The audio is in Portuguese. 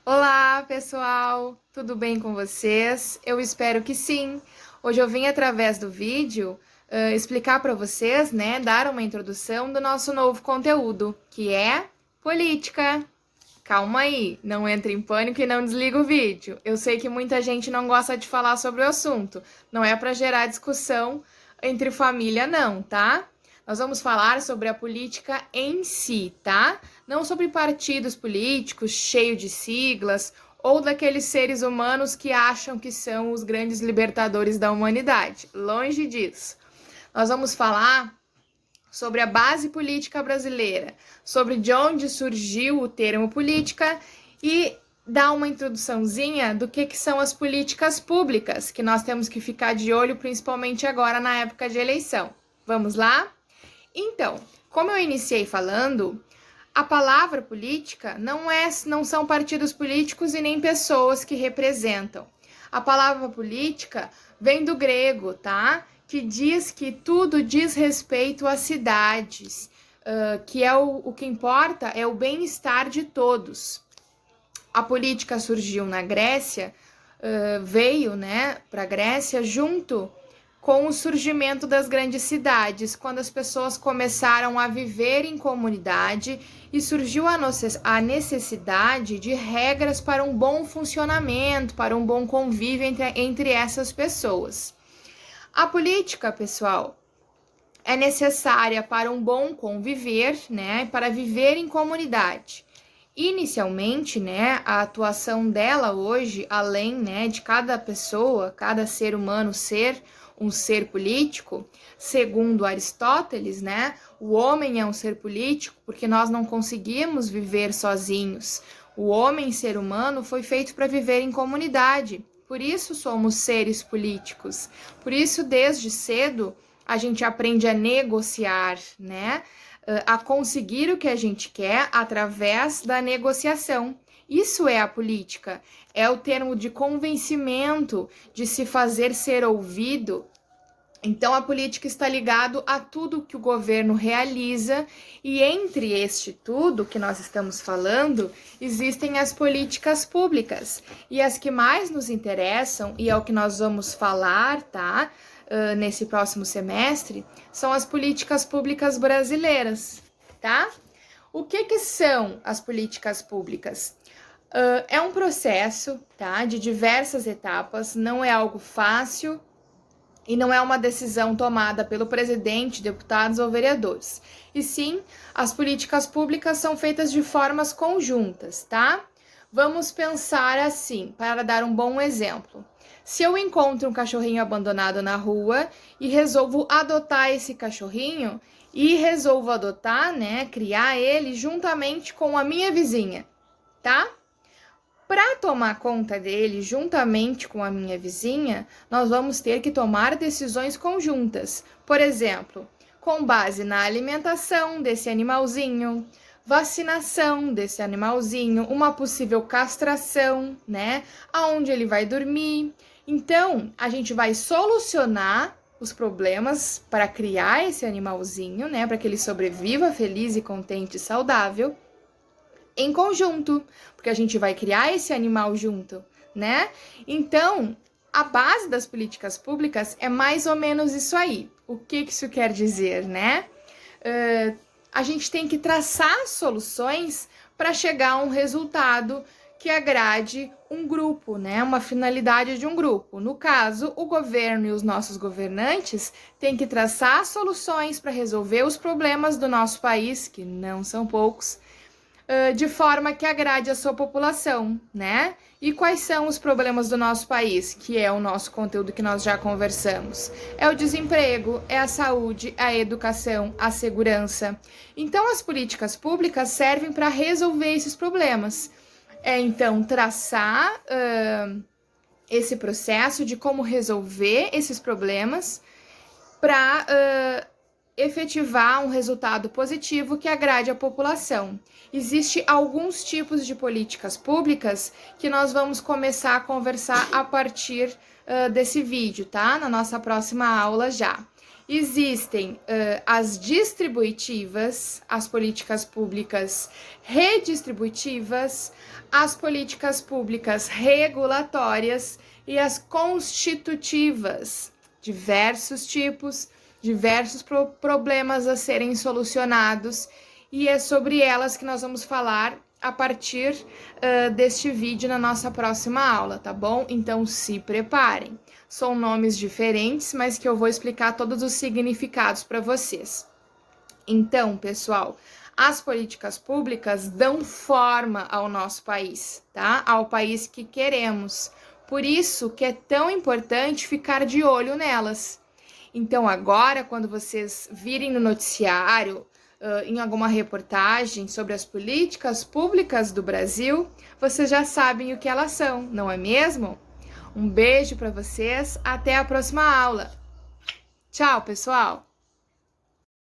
Olá, pessoal! Tudo bem com vocês? Eu espero que sim. Hoje eu vim através do vídeo explicar para vocês, né, dar uma introdução do nosso novo conteúdo, que é política. Calma aí, não entre em pânico e não desliga o vídeo. Eu sei que muita gente não gosta de falar sobre o assunto. Não é para gerar discussão entre família, não, tá? Nós vamos falar sobre a política em si, tá? Não sobre partidos políticos cheios de siglas ou daqueles seres humanos que acham que são os grandes libertadores da humanidade. Longe disso. Nós vamos falar sobre a base política brasileira, sobre de onde surgiu o termo política e dar uma introduçãozinha do que são as políticas públicas, que nós temos que ficar de olho, principalmente agora na época de eleição. Vamos lá? Então, como eu iniciei falando, a palavra política não são partidos políticos e nem pessoas que representam. A palavra política vem do grego, tá? Que diz que tudo diz respeito às cidades, que é o que importa é o bem-estar de todos. A política surgiu na Grécia, veio, né, para a Grécia junto com o surgimento das grandes cidades, quando as pessoas começaram a viver em comunidade e surgiu a necessidade de regras para um bom funcionamento, para um bom convívio entre essas pessoas. A política, pessoal, é necessária para um bom conviver, né, para viver em comunidade. Inicialmente, né, a atuação dela hoje, além, né, de cada pessoa, cada ser humano ser um ser político, segundo Aristóteles, né, o homem é um ser político porque nós não conseguimos viver sozinhos. O homem, ser humano, foi feito para viver em comunidade. Por isso somos seres políticos. Por isso, desde cedo, a gente aprende a negociar, né? A conseguir o que a gente quer através da negociação. Isso é a política, é o termo de convencimento, de se fazer ser ouvido. Então, a política está ligado a tudo que o governo realiza e entre este tudo que nós estamos falando, existem as políticas públicas. E as que mais nos interessam, e é o que nós vamos falar, tá? Nesse próximo semestre, são as políticas públicas brasileiras, tá? O que são as políticas públicas? É um processo, tá? De diversas etapas, não é algo fácil e não é uma decisão tomada pelo presidente, deputados ou vereadores. E sim, as políticas públicas são feitas de formas conjuntas, tá? Vamos pensar assim, para dar um bom exemplo. Se eu encontro um cachorrinho abandonado na rua e resolvo adotar esse cachorrinho e resolvo adotar, né, criar ele juntamente com a minha vizinha, tá? Para tomar conta dele juntamente com a minha vizinha, nós vamos ter que tomar decisões conjuntas. Por exemplo, com base na alimentação desse animalzinho, vacinação desse animalzinho, uma possível castração, né? Aonde ele vai dormir. Então, a gente vai solucionar os problemas para criar esse animalzinho, né? Para que ele sobreviva feliz e contente e saudável em conjunto, porque a gente vai criar esse animal junto, né? Então, a base das políticas públicas é mais ou menos isso aí. O que isso quer dizer, né? A gente tem que traçar soluções para chegar a um resultado que agrade um grupo, né? Uma finalidade de um grupo. No caso, o governo e os nossos governantes têm que traçar soluções para resolver os problemas do nosso país, que não são poucos, de forma que agrade a sua população, né? E quais são os problemas do nosso país, que é o nosso conteúdo que nós já conversamos? É o desemprego, é a saúde, a educação, a segurança. Então, as políticas públicas servem para resolver esses problemas. É, então, traçar esse processo de como resolver esses problemas para efetivar um resultado positivo que agrade a população. Existem alguns tipos de políticas públicas que nós vamos começar a conversar a partir desse vídeo, tá? Na nossa próxima aula já. Existem as distributivas, as políticas públicas redistributivas, as políticas públicas regulatórias e as constitutivas. Diversos tipos, diversos problemas a serem solucionados, e é sobre elas que nós vamos falar a partir deste vídeo na nossa próxima aula, tá bom? Então se preparem. São nomes diferentes, mas que eu vou explicar todos os significados para vocês. Então, pessoal, as políticas públicas dão forma ao nosso país, tá? Ao país que queremos. Por isso que é tão importante ficar de olho nelas. Então, agora, quando vocês virem no noticiário, em alguma reportagem sobre as políticas públicas do Brasil, vocês já sabem o que elas são, não é mesmo? Um beijo para vocês, até a próxima aula. Tchau, pessoal!